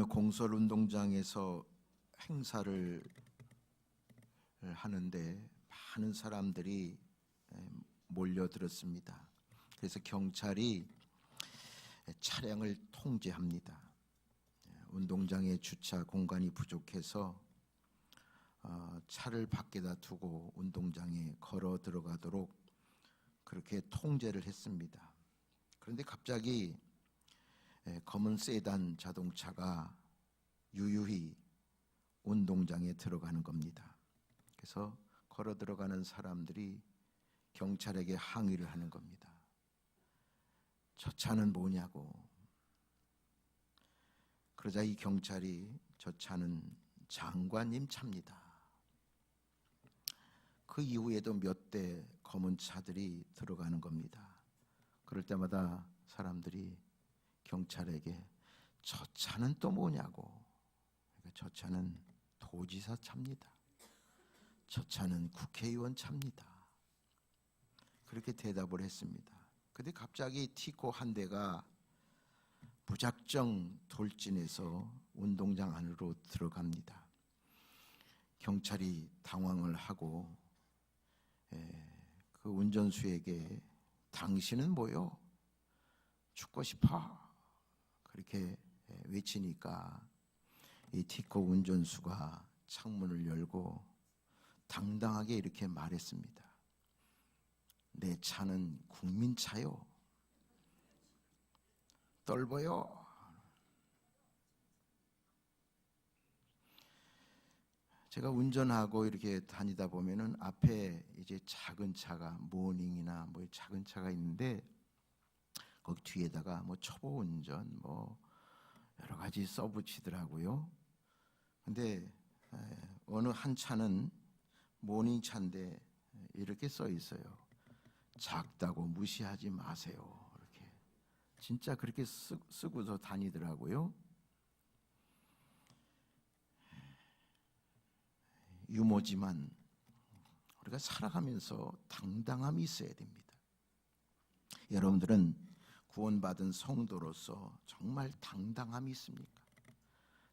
어느 공설운동장에서 행사를 하는데 많은 사람들이 몰려들었습니다. 그래서 경찰이 차량을 통제합니다. 운동장에 주차 공간이 부족해서 차를 밖에다 두고 운동장에 걸어 들어가도록 그렇게 통제를 했습니다. 그런데 갑자기 검은 세단 자동차가 유유히 운동장에 들어가는 겁니다. 그래서 걸어 들어가는 사람들이 경찰에게 항의를 하는 겁니다. 저 차는 뭐냐고. 그러자 이 경찰이 저 차는 장관님 차입니다. 그 이후에도 몇 대 검은 차들이 들어가는 겁니다. 그럴 때마다 사람들이 경찰에게 저 차는 또 뭐냐고. 저 차는 도지사 차입니다. 저 차는 국회의원 차입니다. 그렇게 대답을 했습니다. 그런데 갑자기 티코 한 대가 무작정 돌진해서 운동장 안으로 들어갑니다. 경찰이 당황을 하고 그 운전수에게 당신은 뭐요? 죽고 싶어? 그렇게 외치니까 이 티코 운전수가 창문을 열고 당당하게 이렇게 말했습니다. 내 차는 국민차요. 떨보요. 제가 운전하고 이렇게 다니다 보면은 앞에 이제 작은 차가 모닝이나 뭐 작은 차가 있는데 거기 뒤에다가 뭐 초보 운전 뭐 여러 가지 써붙이더라고요. 근데 어느 한 차는 모닝 차인데 이렇게 써 있어요. 작다고 무시하지 마세요. 이렇게 진짜 그렇게 쓰고서 다니더라고요. 유머지만 우리가 살아가면서 당당함이 있어야 됩니다. 여러분들은 구원받은 성도로서 정말 당당함이 있습니까?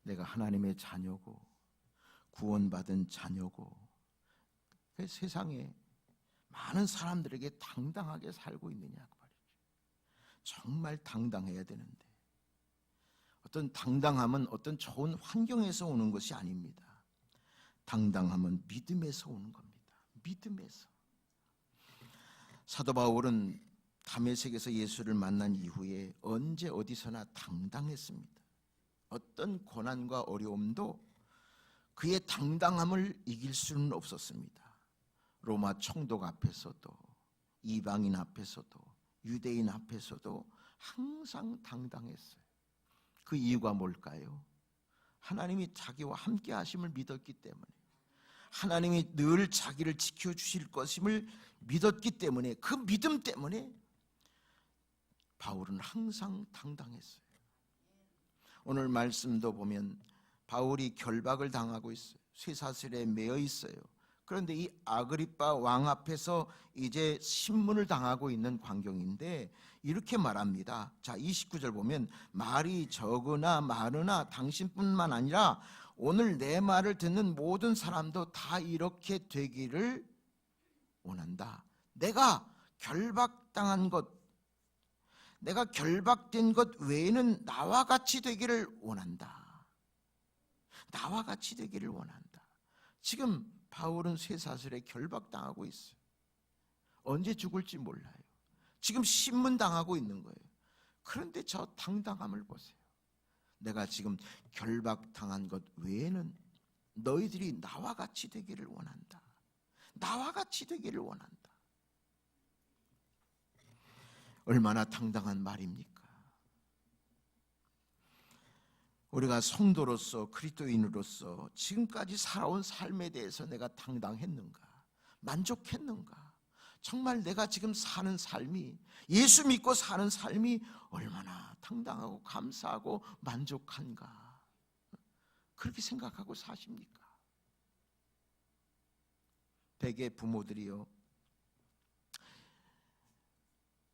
내가 하나님의 자녀고 구원받은 자녀고 세상에 많은 사람들에게 당당하게 살고 있느냐 그 말이죠. 정말 당당해야 되는데 어떤 당당함은 어떤 좋은 환경에서 오는 것이 아닙니다. 당당함은 믿음에서 오는 겁니다. 믿음에서. 사도 바울은 다메섹에서 예수를 만난 이후에 언제 어디서나 당당했습니다. 어떤 고난과 어려움도 그의 당당함을 이길 수는 없었습니다. 로마 총독 앞에서도 이방인 앞에서도 유대인 앞에서도 항상 당당했어요. 그 이유가 뭘까요? 하나님이 자기와 함께 하심을 믿었기 때문에, 하나님이 늘 자기를 지켜주실 것임을 믿었기 때문에, 그 믿음 때문에 바울은 항상 당당했어요. 오늘 말씀도 보면 바울이 결박을 당하고 있어요. 쇠사슬에 매여 있어요. 그런데 이 아그리빠 왕 앞에서 이제 신문을 당하고 있는 광경인데 이렇게 말합니다. 자, 29절 보면 말이 적으나 많으나 당신뿐만 아니라 오늘 내 말을 듣는 모든 사람도 다 이렇게 되기를 원한다. 내가 결박당한 것, 내가 결박된 것 외에는 나와 같이 되기를 원한다. 나와 같이 되기를 원한다. 지금 바울은 쇠사슬에 결박당하고 있어요. 언제 죽을지 몰라요. 지금 신문당하고 있는 거예요. 그런데 저 당당함을 보세요. 내가 지금 결박당한 것 외에는 너희들이 나와 같이 되기를 원한다. 나와 같이 되기를 원한다. 얼마나 당당한 말입니까? 우리가 성도로서 그리스도인으로서 지금까지 살아온 삶에 대해서 내가 당당했는가? 만족했는가? 정말 내가 지금 사는 삶이, 예수 믿고 사는 삶이 얼마나 당당하고 감사하고 만족한가? 그렇게 생각하고 사십니까? 대개 부모들이요,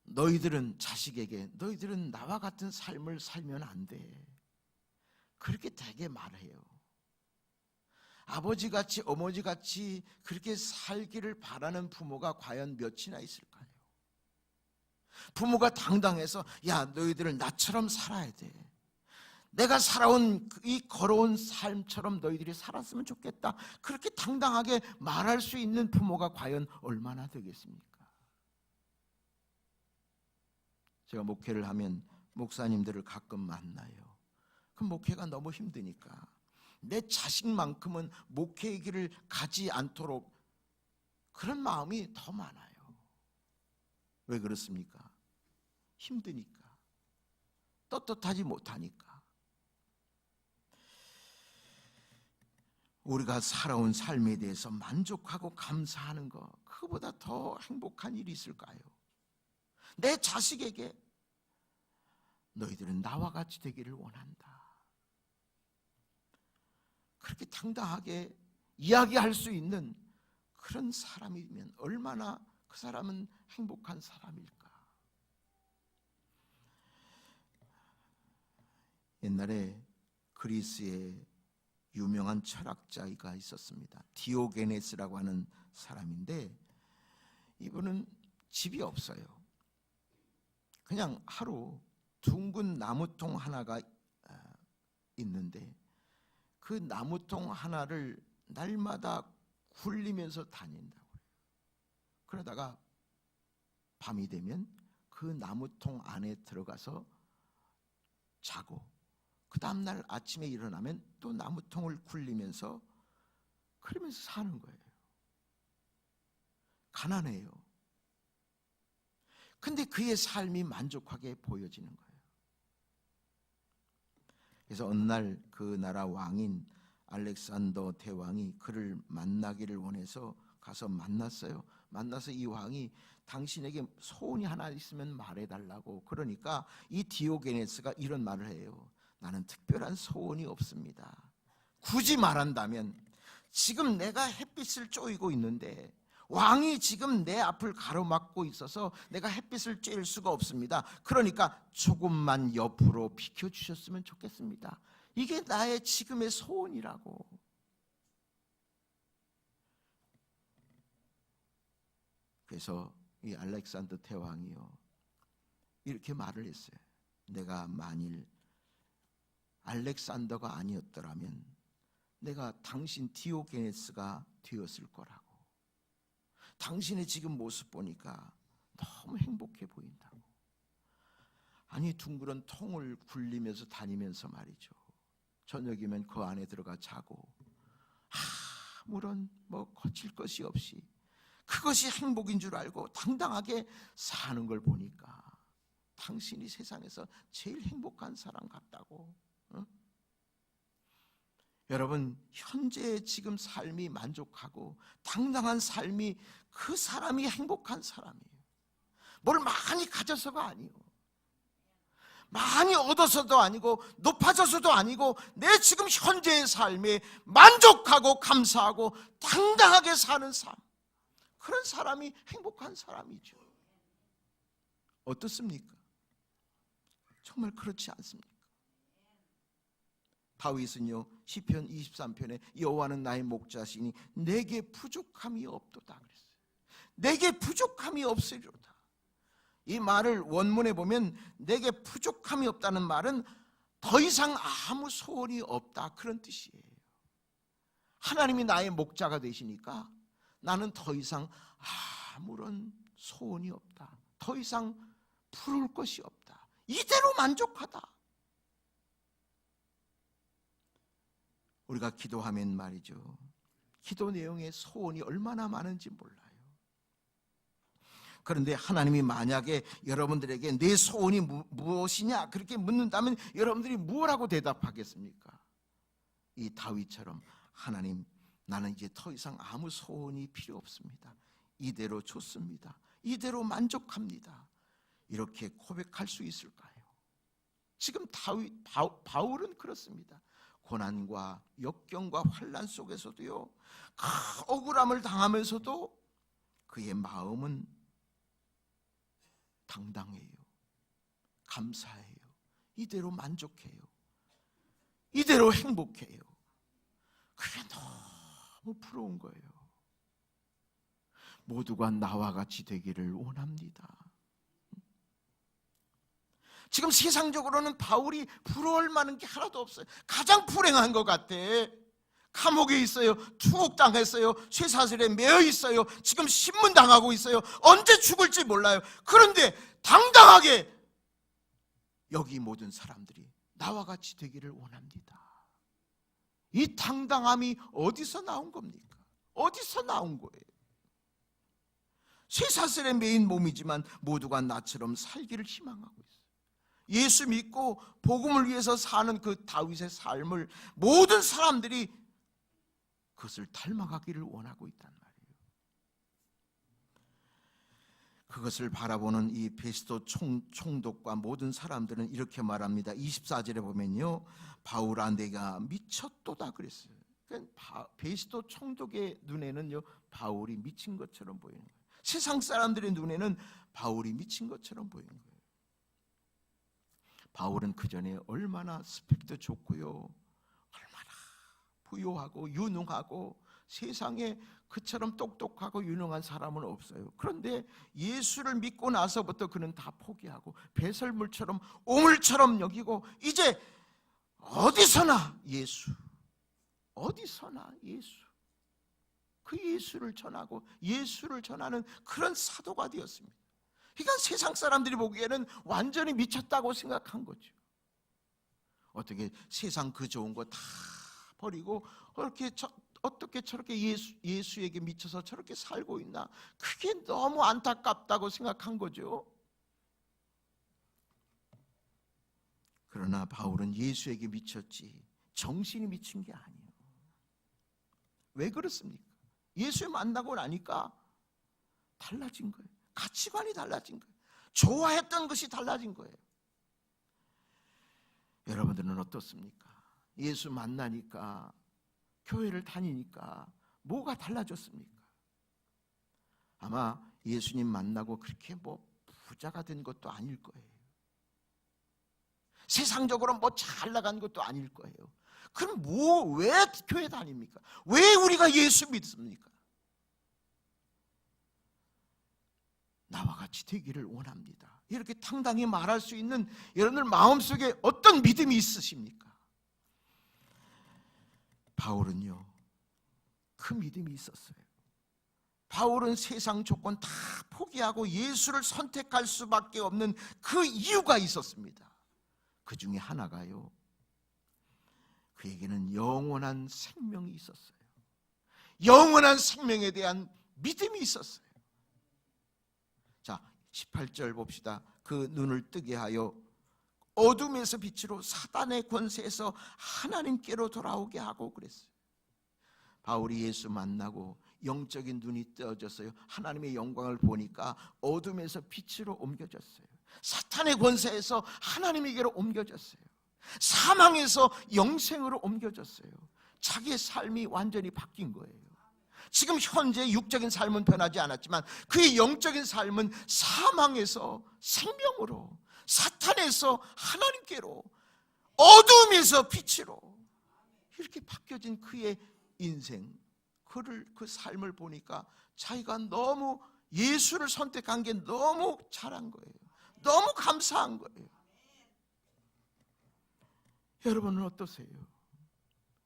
너희들은 자식에게 너희들은 나와 같은 삶을 살면 안 돼. 그렇게 되게 말해요. 아버지같이 어머니같이 그렇게 살기를 바라는 부모가 과연 몇이나 있을까요? 부모가 당당해서 야, 너희들은 나처럼 살아야 돼. 내가 살아온 이 걸어온 삶처럼 너희들이 살았으면 좋겠다. 그렇게 당당하게 말할 수 있는 부모가 과연 얼마나 되겠습니까? 제가 목회를 하면 목사님들을 가끔 만나요. 그 목회가 너무 힘드니까 내 자식만큼은 목회의 길을 가지 않도록 그런 마음이 더 많아요. 왜 그렇습니까? 힘드니까, 떳떳하지 못하니까. 우리가 살아온 삶에 대해서 만족하고 감사하는 것, 그거보다 더 행복한 일이 있을까요? 내 자식에게 너희들은 나와 같이 되기를 원한다, 그렇게 당당하게 이야기할 수 있는 그런 사람이면 얼마나 그 사람은 행복한 사람일까? 옛날에 그리스에 유명한 철학자가 있었습니다. 디오게네스라고 하는 사람인데, 이분은 집이 없어요. 그냥 하루 둥근 나무통 하나가 있는데 그 나무통 하나를 날마다 굴리면서 다닌다고요. 그러다가 밤이 되면 그 나무통 안에 들어가서 자고, 그 다음날 아침에 일어나면 또 나무통을 굴리면서 그러면서 사는 거예요. 가난해요. 근데 그의 삶이 만족하게 보여지는 거예요. 그래서 어느 날 그 나라 왕인 알렉산더 대왕이 그를 만나기를 원해서 가서 만났어요. 만나서 이 왕이 당신에게 소원이 하나 있으면 말해달라고. 그러니까 이 디오게네스가 이런 말을 해요. 나는 특별한 소원이 없습니다. 굳이 말한다면 지금 내가 햇빛을 쬐고 있는데 왕이 지금 내 앞을 가로막고 있어서 내가 햇빛을 쬐일 수가 없습니다. 그러니까 조금만 옆으로 비켜주셨으면 좋겠습니다. 이게 나의 지금의 소원이라고. 그래서 이 알렉산더 대왕이요, 이렇게 말을 했어요. 내가 만일 알렉산더가 아니었더라면 내가 당신 디오게네스가 되었을 거라고. 당신의 지금 모습 보니까 너무 행복해 보인다고. 아니, 둥그런 통을 굴리면서 다니면서 말이죠, 저녁이면 그 안에 들어가 자고 아무런 거칠 것이 없이 그것이 행복인 줄 알고 당당하게 사는 걸 보니까 당신이 세상에서 제일 행복한 사람 같다고. 여러분, 현재의 지금 삶이 만족하고 당당한 삶이 그 사람이 행복한 사람이에요. 뭘 많이 가져서가 아니에요. 많이 얻어서도 아니고 높아져서도 아니고 내 지금 현재의 삶에 만족하고 감사하고 당당하게 사는 삶, 그런 사람이 행복한 사람이죠. 어떻습니까? 정말 그렇지 않습니까? 다윗은요, 시편 23편에 여호와는 나의 목자시니 내게 부족함이 없도다 그랬어요. 내게 부족함이 없으리로다. 이 말을 원문에 보면 내게 부족함이 없다는 말은 더 이상 아무 소원이 없다, 그런 뜻이에요. 하나님이 나의 목자가 되시니까 나는 더 이상 아무런 소원이 없다, 더 이상 부러울 것이 없다, 이대로 만족하다. 우리가 기도하면 말이죠, 기도 내용에 소원이 얼마나 많은지 몰라요. 그런데 하나님이 만약에 여러분들에게 내 소원이 무엇이냐 그렇게 묻는다면 여러분들이 무엇라고 대답하겠습니까? 이 다윗처럼 하나님, 나는 이제 더 이상 아무 소원이 필요 없습니다. 이대로 좋습니다. 이대로 만족합니다. 이렇게 고백할 수 있을까요? 지금 바울은 그렇습니다. 고난과 역경과 환난 속에서도요, 억울함을 당하면서도 그의 마음은 당당해요. 감사해요. 이대로 만족해요. 이대로 행복해요. 그게 너무 부러운 거예요. 모두가 나와 같이 되기를 원합니다. 지금 세상적으로는 바울이 부러울 만한 게 하나도 없어요. 가장 불행한 것 같아. 감옥에 있어요. 투옥당했어요. 쇠사슬에 매여 있어요. 지금 신문당하고 있어요. 언제 죽을지 몰라요. 그런데 당당하게 여기 모든 사람들이 나와 같이 되기를 원합니다. 이 당당함이 어디서 나온 겁니까? 어디서 나온 거예요? 쇠사슬에 매인 몸이지만 모두가 나처럼 살기를 희망하고 있어요. 예수 믿고 복음을 위해서 사는 그 다윗의 삶을 모든 사람들이 그것을 닮아가기를 원하고 있단 말이에요. 그것을 바라보는 이 베스도 총독과 모든 사람들은 이렇게 말합니다. 24절에 보면요, 바울아 내가 미쳤도다 그랬어요. 그러니까 베스도 총독의 눈에는요 바울이 미친 것처럼 보이는 거예요. 세상 사람들의 눈에는 바울이 미친 것처럼 보이는 거예요. 바울은 그 전에 얼마나 스펙도 좋고요, 얼마나 부유하고 유능하고 세상에 그처럼 똑똑하고 유능한 사람은 없어요. 그런데 예수를 믿고 나서부터 그는 다 포기하고 배설물처럼 오물처럼 여기고 이제 어디서나 예수, 어디서나 예수, 그 예수를 전하고 예수를 전하는 그런 사도가 되었습니다. 그러니까 세상 사람들이 보기에는 완전히 미쳤다고 생각한 거죠. 어떻게 세상 그 좋은 거 다 버리고 어떻게 저렇게 예수에게 미쳐서 저렇게 살고 있나? 그게 너무 안타깝다고 생각한 거죠. 그러나 바울은 예수에게 미쳤지 정신이 미친 게 아니에요. 왜 그렇습니까? 예수 만나고 나니까 달라진 거예요. 가치관이 달라진 거예요. 좋아했던 것이 달라진 거예요. 여러분들은 어떻습니까? 예수 만나니까, 교회를 다니니까 뭐가 달라졌습니까? 아마 예수님 만나고 그렇게 부자가 된 것도 아닐 거예요. 세상적으로 잘 나간 것도 아닐 거예요. 그럼 왜 교회 다닙니까? 왜 우리가 예수 믿습니까? 나와 같이 되기를 원합니다. 이렇게 당당히 말할 수 있는 여러분들 마음속에 어떤 믿음이 있으십니까? 바울은요, 그 믿음이 있었어요. 바울은 세상 조건 다 포기하고 예수를 선택할 수밖에 없는 그 이유가 있었습니다. 그 중에 하나가요, 그에게는 영원한 생명이 있었어요. 영원한 생명에 대한 믿음이 있었어요. 자, 18절 봅시다. 그 눈을 뜨게 하여 어둠에서 빛으로 사단의 권세에서 하나님께로 돌아오게 하고 그랬어요. 바울이 예수 만나고 영적인 눈이 뜨어졌어요. 하나님의 영광을 보니까 어둠에서 빛으로 옮겨졌어요. 사탄의 권세에서 하나님에게로 옮겨졌어요. 사망에서 영생으로 옮겨졌어요. 자기의 삶이 완전히 바뀐 거예요. 지금 현재 육적인 삶은 변하지 않았지만 그의 영적인 삶은 사망에서 생명으로, 사탄에서 하나님께로, 어둠에서 빛으로 이렇게 바뀌어진 그의 인생, 그 삶을 보니까 자기가 너무 예수를 선택한 게 너무 잘한 거예요. 너무 감사한 거예요. 여러분은 어떠세요?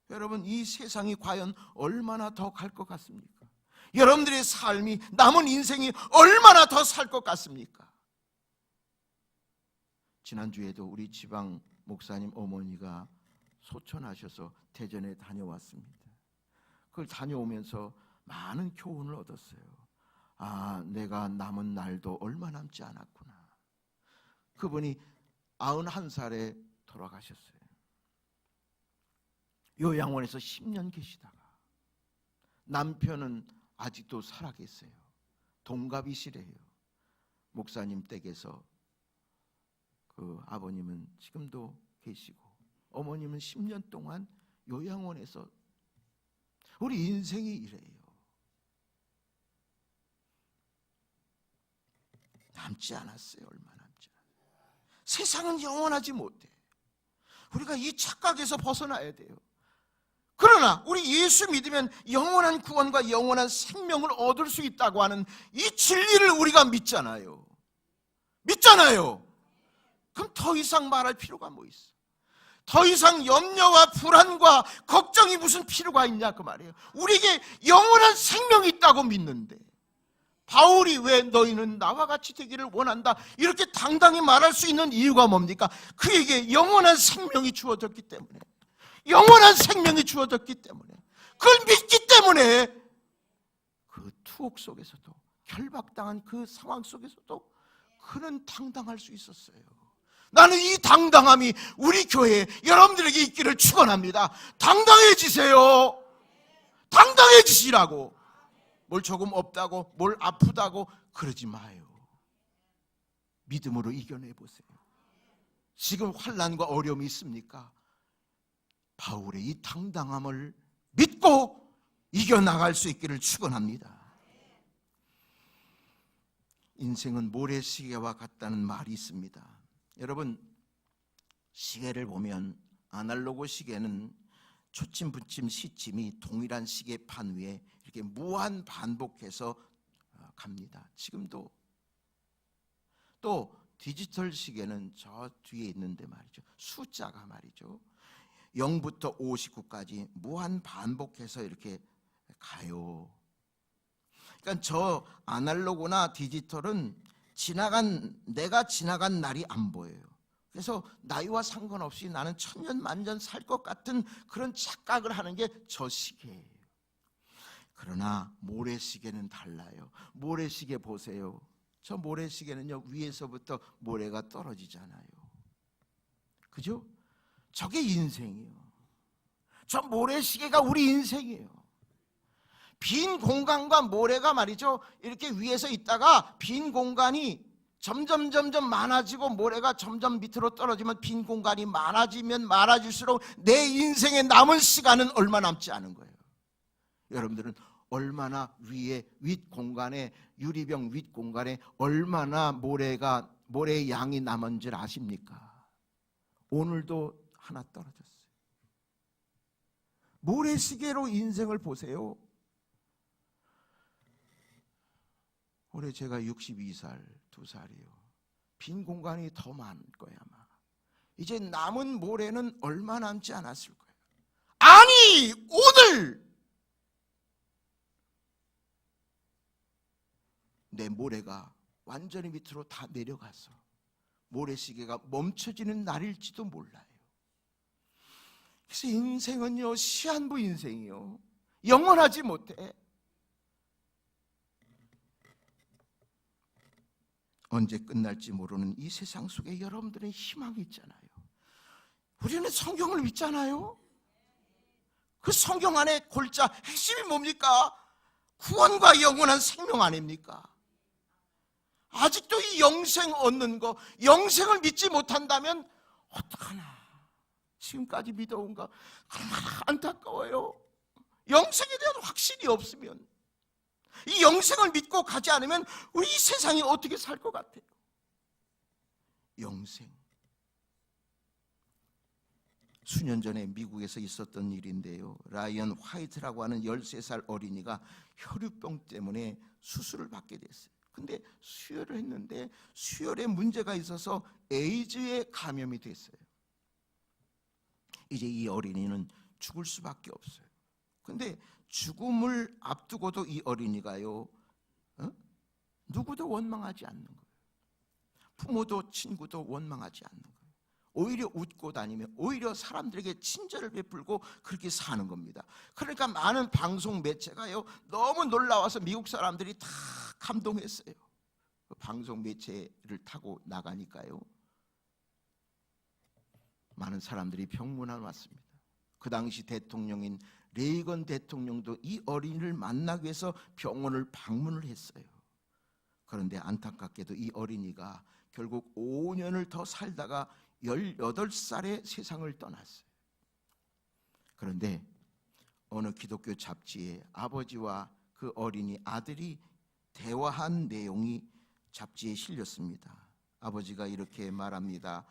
여러분, 이 세상이 과연 얼마나 더 갈 것 같습니까? 여러분들의 삶이, 남은 인생이 얼마나 더 살 것 같습니까? 지난주에도 우리 지방 목사님 어머니가 소천하셔서 대전에 다녀왔습니다. 그걸 다녀오면서 많은 교훈을 얻었어요. 아, 내가 남은 날도 얼마 남지 않았구나. 그분이 91살에 돌아가셨어요. 요양원에서 10년 계시다가 남편은 아직도 살아계세요. 동갑이시래요. 목사님 댁에서 그 아버님은 지금도 계시고 어머님은 10년 동안 요양원에서. 우리 인생이 이래요. 남지 않았어요. 얼마 남지 않았어요. 세상은 영원하지 못해. 우리가 이 착각에서 벗어나야 돼요. 그러나 우리 예수 믿으면 영원한 구원과 영원한 생명을 얻을 수 있다고 하는 이 진리를 우리가 믿잖아요. 그럼 더 이상 말할 필요가 뭐 있어? 더 이상 염려와 불안과 걱정이 무슨 필요가 있냐 그 말이에요. 우리에게 영원한 생명이 있다고 믿는데 바울이 왜 너희는 나와 같이 되기를 원한다 이렇게 당당히 말할 수 있는 이유가 뭡니까? 그에게 영원한 생명이 주어졌기 때문에, 영원한 생명이 주어졌기 때문에, 그걸 믿기 때문에 그 투옥 속에서도, 결박당한 그 상황 속에서도 그는 당당할 수 있었어요. 나는 이 당당함이 우리 교회에 여러분들에게 있기를 축원합니다. 당당해지세요. 당당해지시라고. 뭘 조금 없다고, 뭘 아프다고 그러지 마요. 믿음으로 이겨내보세요. 지금 환난과 어려움이 있습니까? 바울의 이 당당함을 믿고 이겨나갈 수 있기를 축원합니다. 인생은 모래시계와 같다는 말이 있습니다. 여러분, 시계를 보면 아날로그 시계는 초침, 붙임, 시침이 동일한 시계판 위에 이렇게 무한 반복해서 갑니다. 지금도. 또 디지털 시계는 저 뒤에 있는데 말이죠, 숫자가 말이죠 0부터 59까지 무한 반복해서 이렇게 가요. 그러니까 저 아날로그나 디지털은 내가 지나간 날이 안 보여요. 그래서 나이와 상관없이 나는 천년 만년 살 것 같은 그런 착각을 하는 게 저 시계예요. 그러나 모래시계는 달라요. 모래시계 보세요. 저 모래시계는요, 위에서부터 모래가 떨어지잖아요. 그죠? 저게 인생이에요. 저 모래시계가 우리 인생이에요. 빈 공간과 모래가 말이죠, 이렇게 위에서 있다가 빈 공간이 점점 많아지고 모래가 점점 밑으로 떨어지면 빈 공간이 많아지면 많아질수록 내 인생에 남은 시간은 얼마 남지 않은 거예요. 여러분들은 얼마나 윗 공간에, 유리병 윗 공간에 얼마나 모래의 양이 남은 줄 아십니까? 오늘도 하나 떨어졌어요. 모래시계로 인생을 보세요. 올해 제가 62살, 2살이요. 빈 공간이 더 많을 거야 아마. 이제 남은 모래는 얼마 남지 않았을 거예요. 아니, 오늘 내 모래가 완전히 밑으로 다 내려가서 모래시계가 멈춰지는 날일지도 몰라요. 그래서 인생은요, 시한부 인생이요, 영원하지 못해. 언제 끝날지 모르는 이 세상 속에 여러분들은 희망이 있잖아요. 우리는 성경을 믿잖아요. 그 성경 안에 골자 핵심이 뭡니까? 구원과 영원한 생명 아닙니까? 아직도 이 영생 얻는 거, 영생을 믿지 못한다면 어떡하나, 지금까지 믿어온 거 얼마나 안타까워요. 영생에 대한 확신이 없으면, 이 영생을 믿고 가지 않으면 우리 이 세상이 어떻게 살 것 같아요? 영생. 수년 전에 미국에서 있었던 일인데요, 라이언 화이트라고 하는 13살 어린이가 혈유병 때문에 수술을 받게 됐어요. 근데 수혈을 했는데 수혈에 문제가 있어서 에이즈에 감염이 됐어요. 이제 이 어린이는 죽을 수밖에 없어요. 근데 죽음을 앞두고도 이 어린이가요, 누구도 원망하지 않는 거예요. 부모도 친구도 원망하지 않는 거예요. 오히려 웃고 다니며 오히려 사람들에게 친절을 베풀고 그렇게 사는 겁니다. 그러니까 많은 방송 매체가요, 너무 놀라워서 미국 사람들이 다 감동했어요. 그 방송 매체를 타고 나가니까요, 많은 사람들이 병문안 왔습니다. 그 당시 대통령인 레이건 대통령도 이 어린이를 만나기 위해서 병원을 방문을 했어요. 그런데 안타깝게도 이 어린이가 결국 5년을 더 살다가 18살에 세상을 떠났어요. 그런데 어느 기독교 잡지에 아버지와 그 어린이 아들이 대화한 내용이 잡지에 실렸습니다. 아버지가 이렇게 말합니다.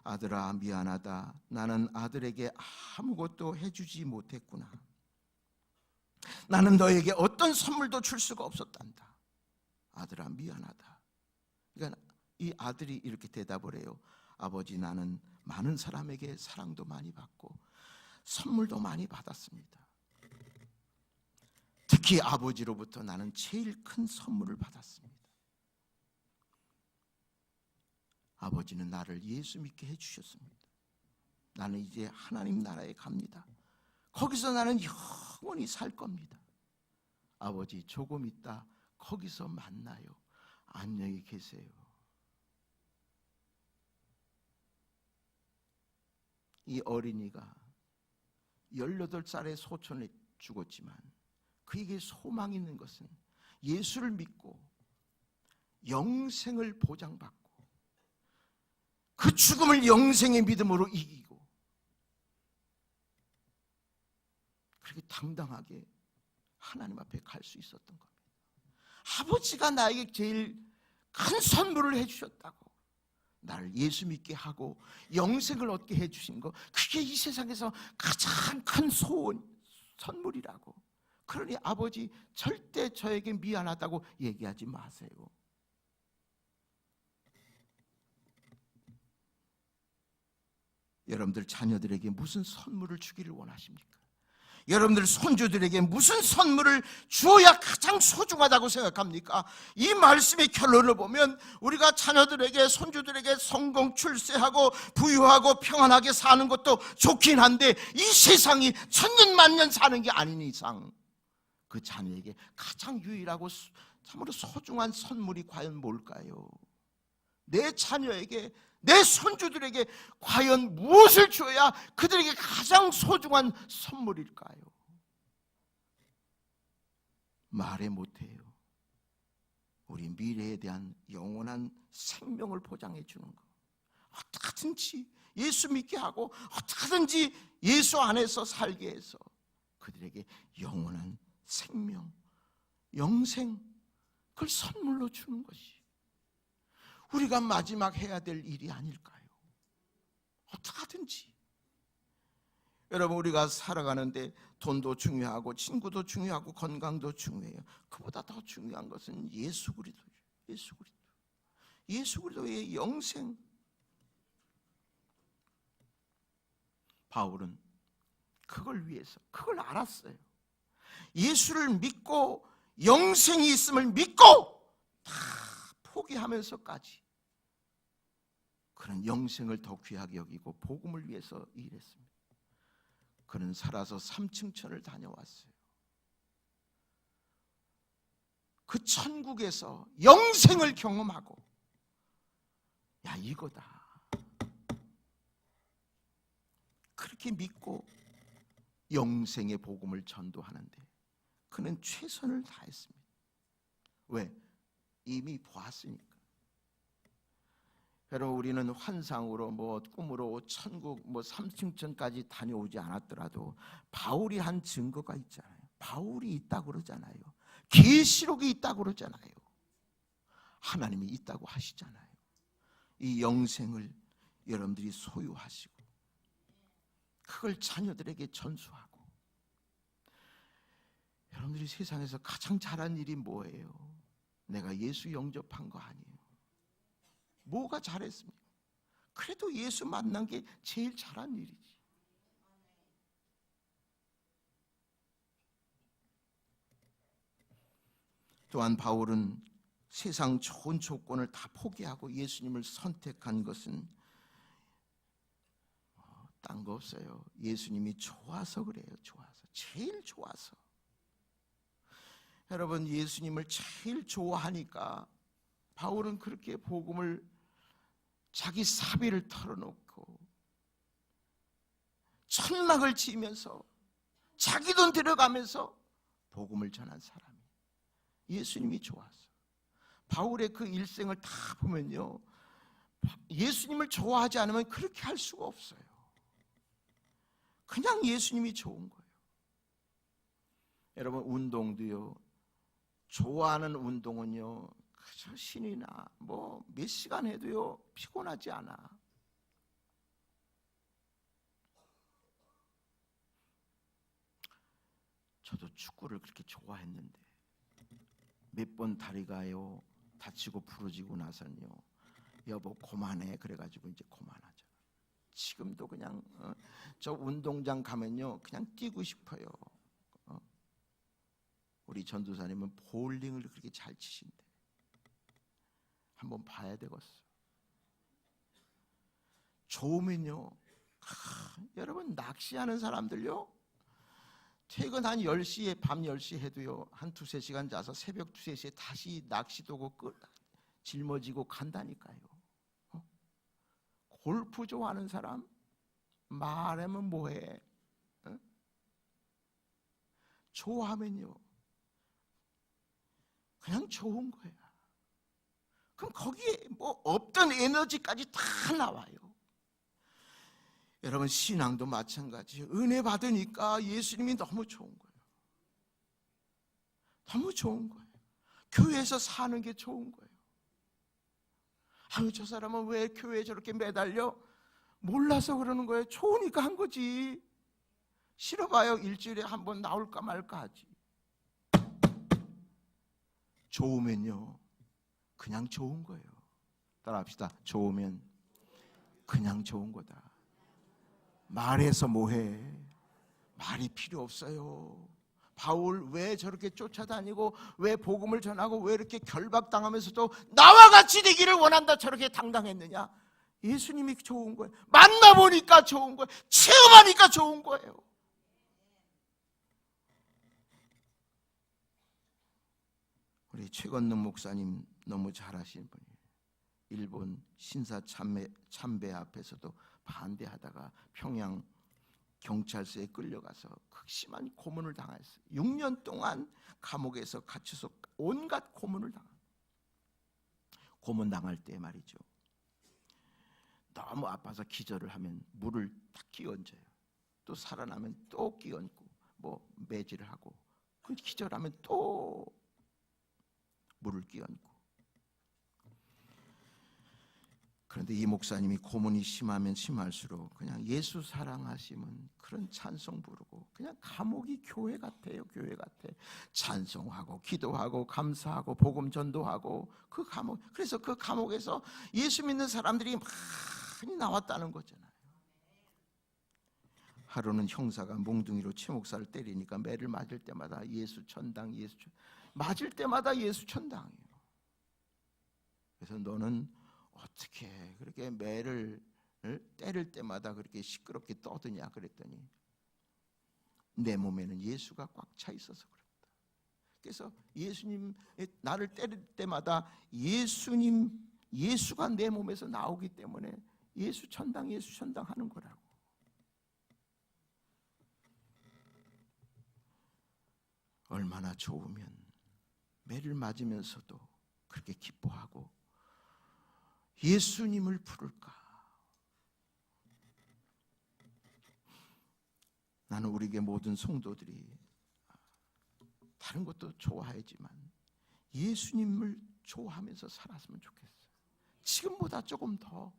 아들아 미안하다. 나는 아들에게 아무것도 해주지 못했구나. 나는 너에게 어떤 선물도 줄 수가 없었단다. 아들아 미안하다. 그러니까 이 아들이 이렇게 대답을 해요. 아버지, 나는 많은 사람에게 사랑도 많이 받고 선물도 많이 받았습니다. 특히 아버지로부터 나는 제일 큰 선물을 받았습니다. 아버지는 나를 예수 믿게 해주셨습니다. 나는 이제 하나님 나라에 갑니다. 거기서 나는 영원히 살 겁니다. 아버지, 조금 있다 거기서 만나요. 안녕히 계세요. 이 어린이가 18살의 소천에 죽었지만 그에게 소망이 있는 것은 예수를 믿고 영생을 보장받고 그 죽음을 영생의 믿음으로 이기고 그렇게 당당하게 하나님 앞에 갈 수 있었던 겁니다. 아버지가 나에게 제일 큰 선물을 해주셨다고, 나를 예수 믿게 하고 영생을 얻게 해주신 거, 그게 이 세상에서 가장 큰 소원, 선물이라고. 그러니 아버지, 절대 저에게 미안하다고 얘기하지 마세요. 여러분들 자녀들에게 무슨 선물을 주기를 원하십니까? 여러분들 손주들에게 무슨 선물을 주어야 가장 소중하다고 생각합니까? 이 말씀의 결론을 보면 우리가 자녀들에게, 손주들에게 성공, 출세하고 부유하고 평안하게 사는 것도 좋긴 한데, 이 세상이 천년만년 사는 게 아닌 이상 그 자녀에게 가장 유일하고 참으로 소중한 선물이 과연 뭘까요? 내 자녀에게, 내 손주들에게 과연 무엇을 줘야 그들에게 가장 소중한 선물일까요? 말해 못해요. 우리 미래에 대한 영원한 생명을 보장해 주는 것, 어떻게든지 예수 믿게 하고 어떻게든지 예수 안에서 살게 해서 그들에게 영원한 생명, 영생, 그걸 선물로 주는 것이 우리가 마지막 해야 될 일이 아닐까요? 어떡하든지. 여러분, 우리가 살아가는데 돈도 중요하고 친구도 중요하고 건강도 중요해요. 그보다 더 중요한 것은 예수 그리스도죠. 예수 그리스도. 예수 그리스도의 영생. 바울은 그걸 위해서, 그걸 알았어요. 예수를 믿고 영생이 있음을 믿고 다 포기하면서까지 그는 영생을 더 귀하게 여기고 복음을 위해서 일했습니다. 그는 살아서 3층천을 다녀왔어요. 그 천국에서 영생을 경험하고, 야, 이거다, 그렇게 믿고 영생의 복음을 전도하는데 그는 최선을 다했습니다. 왜? 이미 보았으니까. 여러분, 우리는 환상으로 꿈으로 천국 3층천까지 다녀오지 않았더라도 바울이 한 증거가 있잖아요. 바울이 있다고 그러잖아요. 계시록이 있다고 그러잖아요. 하나님이 있다고 하시잖아요. 이 영생을 여러분들이 소유하시고 그걸 자녀들에게 전수하고. 여러분들이 세상에서 가장 잘한 일이 뭐예요? 내가 예수 영접한 거 아니에요. 뭐가 잘했습니까? 그래도 예수 만난 게 제일 잘한 일이지. 또한 바울은 세상 좋은 조건을 다 포기하고 예수님을 선택한 것은 딴 거 없어요. 예수님이 좋아서 그래요. 좋아서. 제일 좋아서. 여러분, 예수님을 제일 좋아하니까 바울은 그렇게 복음을, 자기 사비를 털어놓고 천막을 치면서 자기 돈 들어가면서 복음을 전한 사람이, 예수님이 좋아서. 바울의 그 일생을 다 보면요, 예수님을 좋아하지 않으면 그렇게 할 수가 없어요. 그냥 예수님이 좋은 거예요. 여러분, 운동도요, 좋아하는 운동은요, 그저 신이나 몇 시간 해도요 피곤하지 않아. 저도 축구를 그렇게 좋아했는데 몇 번 다리가요 다치고 부러지고 나서는요, 여보 그만해 그래가지고 이제 그만하죠. 지금도 그냥 저 운동장 가면요 그냥 뛰고 싶어요. 우리 전도사님은 볼링을 그렇게 잘 치신대. 한번 봐야 되겠어. 좋으면요, 여러분 낚시하는 사람들요 퇴근 한 10시에 밤 10시 해도요 한 두세 시간 자서 새벽 2~3시에 다시 낚시도고 짊어지고 간다니까요. 골프 좋아하는 사람 말하면 뭐해? 좋아하면요 그냥 좋은 거야. 그럼 거기에 뭐 없던 에너지까지 다 나와요. 여러분 신앙도 마찬가지예요. 은혜 받으니까 예수님이 너무 좋은 거예요. 너무 좋은 거예요. 교회에서 사는 게 좋은 거예요. 아유 저 사람은 왜 교회에 저렇게 매달려? 몰라서 그러는 거예요. 좋으니까 한 거지. 싫어봐요. 일주일에 한 번 나올까 말까 하지. 좋으면요 그냥 좋은 거예요. 따라합시다. 좋으면 그냥 좋은 거다. 말해서 뭐해? 말이 필요 없어요. 바울 왜 저렇게 쫓아다니고 왜 복음을 전하고 왜 이렇게 결박당하면서도 나와 같이 되기를 원한다 저렇게 당당했느냐? 예수님이 좋은 거예요. 만나보니까 좋은 거예요. 체험하니까 좋은 거예요. 우리 최건능 목사님 너무 잘하시는 분이에요. 일본 신사 참배 앞에서도 반대하다가 평양 경찰서에 끌려가서 극심한 고문을 당했어요. 6년 동안 감옥에서 갇혀서 온갖 고문을 당한. 고문 당할 때 말이죠. 너무 아파서 기절을 하면 물을 딱 끼얹어요. 또 살아나면 또 끼얹고 뭐 매질을 하고 그 기절하면 또 물을 끼얹고. 그런데 이 목사님이 고문이 심하면 심할수록 그냥 예수 사랑하시면 그런 찬송 부르고 그냥 감옥이 교회 같아요. 교회 같아. 찬송하고 기도하고 감사하고 복음 전도하고 그 감옥. 그래서 그 감옥에서 예수 믿는 사람들이 많이 나왔다는 거잖아요. 하루는 형사가 몽둥이로 최 목사를 때리니까 매를 맞을 때마다 예수 천당 예수 천당 맞을 때마다 예수 천당이에요. 그래서 너는 어떻게 그렇게 매를 때릴 때마다 그렇게 시끄럽게 떠드냐 그랬더니 내 몸에는 예수가 꽉 차 있어서 그렇다. 그래서 예수님 나를 때릴 때마다 예수가 내 몸에서 나오기 때문에 예수 천당 하는 거라고. 얼마나 좋으면 매를 맞으면서도 그렇게 기뻐하고 예수님을 부를까? 나는 우리 교회 모든 성도들이 다른 것도 좋아하지만 예수님을 좋아하면서 살았으면 좋겠어요. 지금보다 조금 더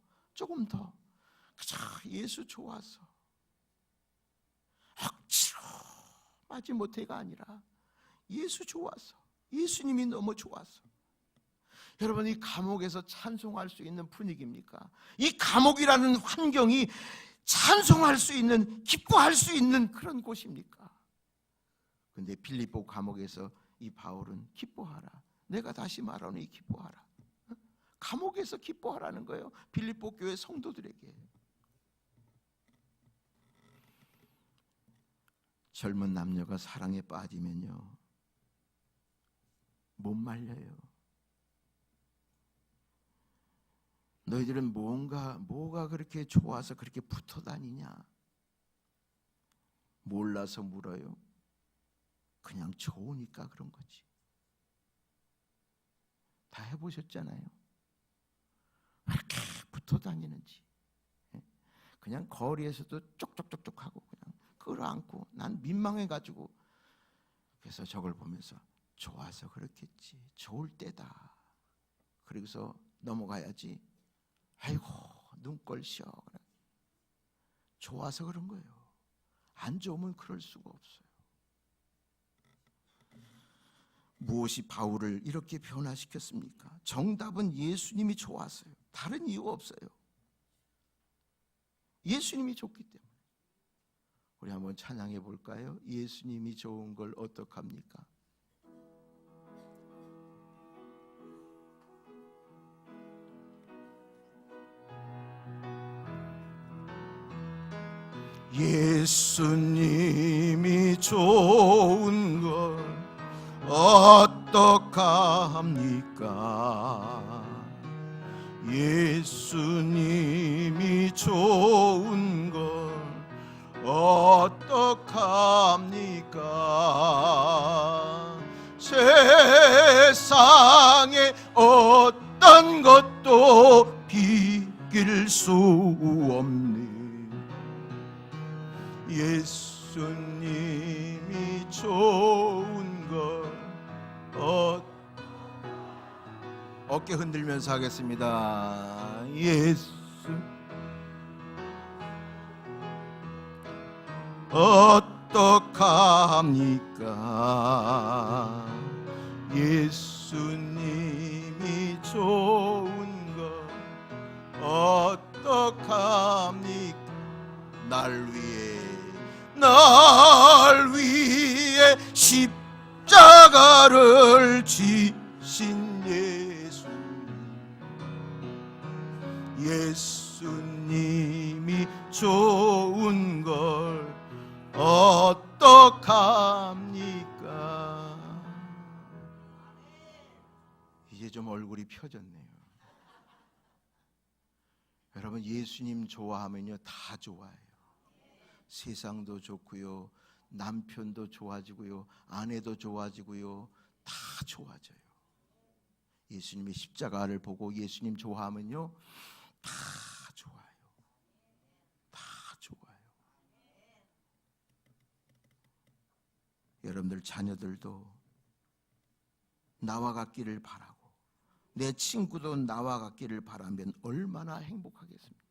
그저 예수 좋아서 억지로 마지 못해가 아니라 예수 좋아서 예수님이 너무 좋아서. 여러분 이 감옥에서 찬송할 수 있는 분위기입니까? 이 감옥이라는 환경이 찬송할 수 있는 기뻐할 수 있는 그런 곳입니까? 근데 빌립보 감옥에서 이 바울은 기뻐하라. 내가 다시 말하노니 기뻐하라. 감옥에서 기뻐하라는 거예요. 빌립보 교회 성도들에게. 젊은 남녀가 사랑에 빠지면요 못 말려요. 너희들은 뭐가 그렇게 좋아서 그렇게 붙어 다니냐? 몰라서 물어요. 그냥 좋으니까 그런 거지. 다 해보셨잖아요. 왜 이렇게 붙어 다니는지. 그냥 거리에서도 쪽쪽쪽쪽하고 그냥 끌어안고 난 민망해가지고. 그래서 저걸 보면서 좋아서 그렇겠지. 좋을 때다. 그리고서 넘어가야지. 아이고 눈꼴 시어. 좋아서 그런 거예요. 안 좋으면 그럴 수가 없어요. 무엇이 바울을 이렇게 변화시켰습니까? 정답은 예수님이 좋았어요. 다른 이유 없어요. 예수님이 좋기 때문에. 우리 한번 찬양해 볼까요? 예수님이 좋은 걸 어떡합니까? 예수님이 좋은 걸 어떡합니까? 예수님이 좋은 걸 어떡합니까? 세상에 어떤 것도 비길 수 없네. 예수님이 좋은 걸 어깨 흔들면서 하겠습니다. 예수 어떡합니까? 예수님이 좋은 걸 어떡합니까? 날 위해 십자가를 지신 예수, 예수님이 좋은 걸 어떡합니까? 이제 좀 얼굴이 펴졌네요. 여러분, 예수님 좋아하면요 다 좋아요. 세상도 좋고요, 남편도 좋아지고요, 아내도 좋아지고요, 다 좋아져요. 예수님의 십자가를 보고 예수님 좋아하면요 다 좋아요. 다 좋아요. 여러분들 자녀들도 나와 같기를 바라고, 내 친구도 나와 같기를 바라면 얼마나 행복하겠습니까?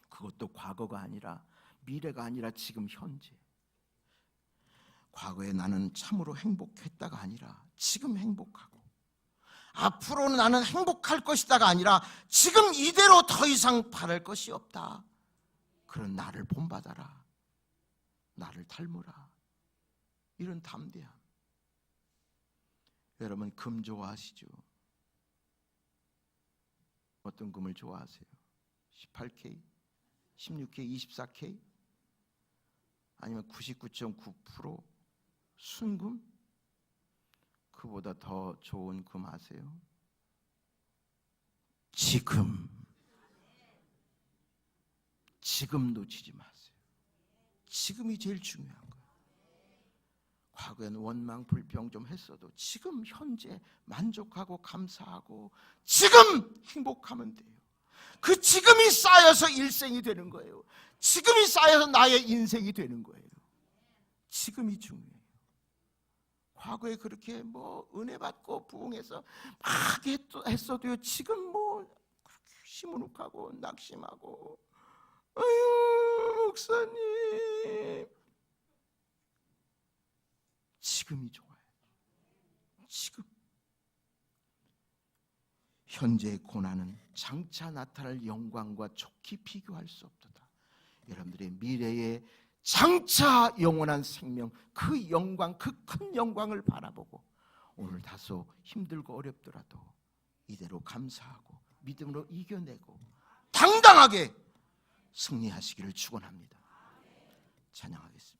그것도 과거가 아니라, 미래가 아니라 지금 현재. 과거에 나는 참으로 행복했다가 아니라 지금 행복하고, 앞으로는 나는 행복할 것이다가 아니라 지금 이대로 더 이상 바랄 것이 없다. 그런 나를 본받아라, 나를 닮으라, 이런 담대함. 여러분, 금 좋아하시죠? 어떤 금을 좋아하세요? 18K? 16K? 24K? 아니면 99.9% 순금? 그보다 더 좋은 금 아세요? 지금 놓치지 마세요. 지금이 제일 중요한 거예요. 과거에는 원망 불평 좀 했어도 지금 현재 만족하고 감사하고 지금 행복하면 돼요. 그 지금이 쌓여서 일생이 되는 거예요. 지금이 쌓여서 나의 인생이 되는 거예요. 지금이 중요해요. 과거에 그렇게 은혜 받고 부흥해서 막 했어도요, 지금 그렇게 시무룩하고 낙심하고, 아유 목사님, 지금이 좋아요. 지금. 현재의 고난은 장차 나타날 영광과 좋게 비교할 수 없도다. 여러분들의 미래의 장차 영원한 생명, 그 영광, 그 큰 영광을 바라보고 오늘 다소 힘들고 어렵더라도 이대로 감사하고 믿음으로 이겨내고 당당하게 승리하시기를 축원합니다. 찬양하겠습니다.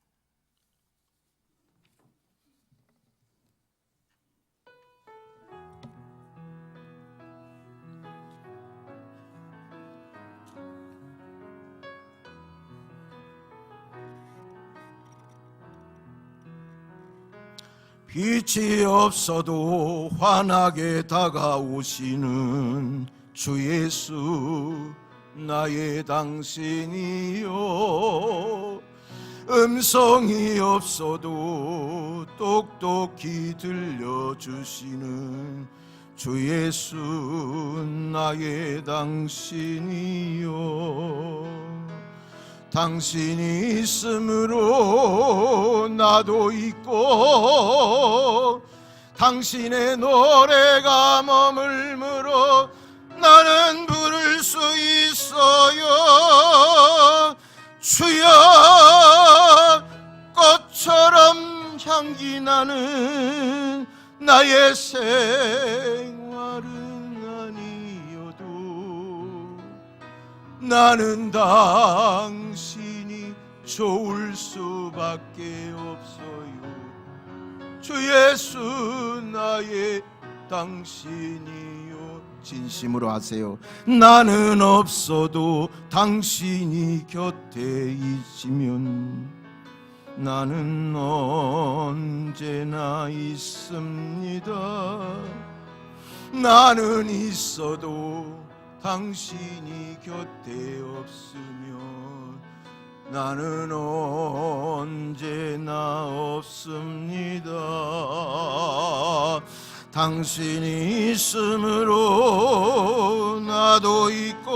빛이 없어도 환하게 다가오시는 주 예수, 나의 당신이요. 음성이 없어도 똑똑히 들려주시는 주 예수, 나의 당신이요. 당신이 있음으로 나도 있고 당신의 노래가 머물므로 나는 부를 수 있어요. 주여 꽃처럼 향기 나는 나의 생활은 아니어도 나는 당신이 좋을 수밖에 없어요. 주 예수 나의 당신이요. 진심으로 하세요. 나는 없어도 당신이 곁에 있으면 나는 언제나 있습니다. 나는 있어도 당신이 곁에 없으면 나는 언제나 없습니다. 당신이 있음으로 나도 있고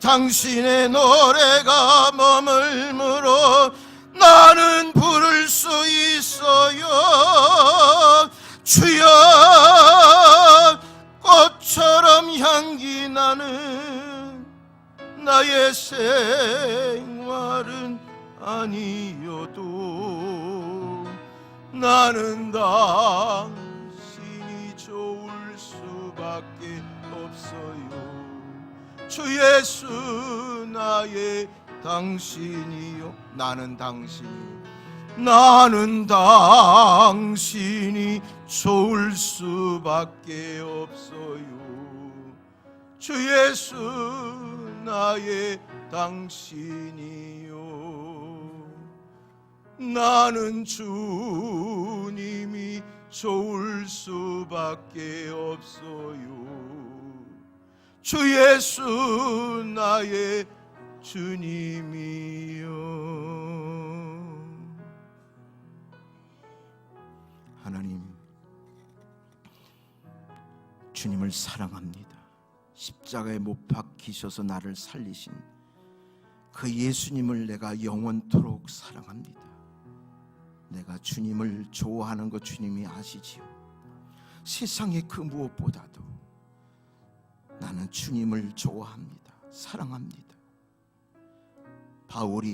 당신의 노래가 머물므로 나는 부를 수 있어요. 주여 꽃처럼 향기 나는 나의 생활은 아니어도 나는 당신이 좋을 수밖에 없어요. 주 예수 나의 당신이요. 나는 당신이 좋을 수밖에 없어요. 주 예수 나의 당신이요. 나는 주님이 좋을 수밖에 없어요. 주 예수 나의 주님이요. 하나님, 주님을 사랑합니다. 십자가에 못 박히셔서 나를 살리신 그 예수님을 내가 영원토록 사랑합니다. 내가 주님을 좋아하는 것 주님이 아시지요. 세상의 그 무엇보다도 나는 주님을 좋아합니다. 사랑합니다. 바울이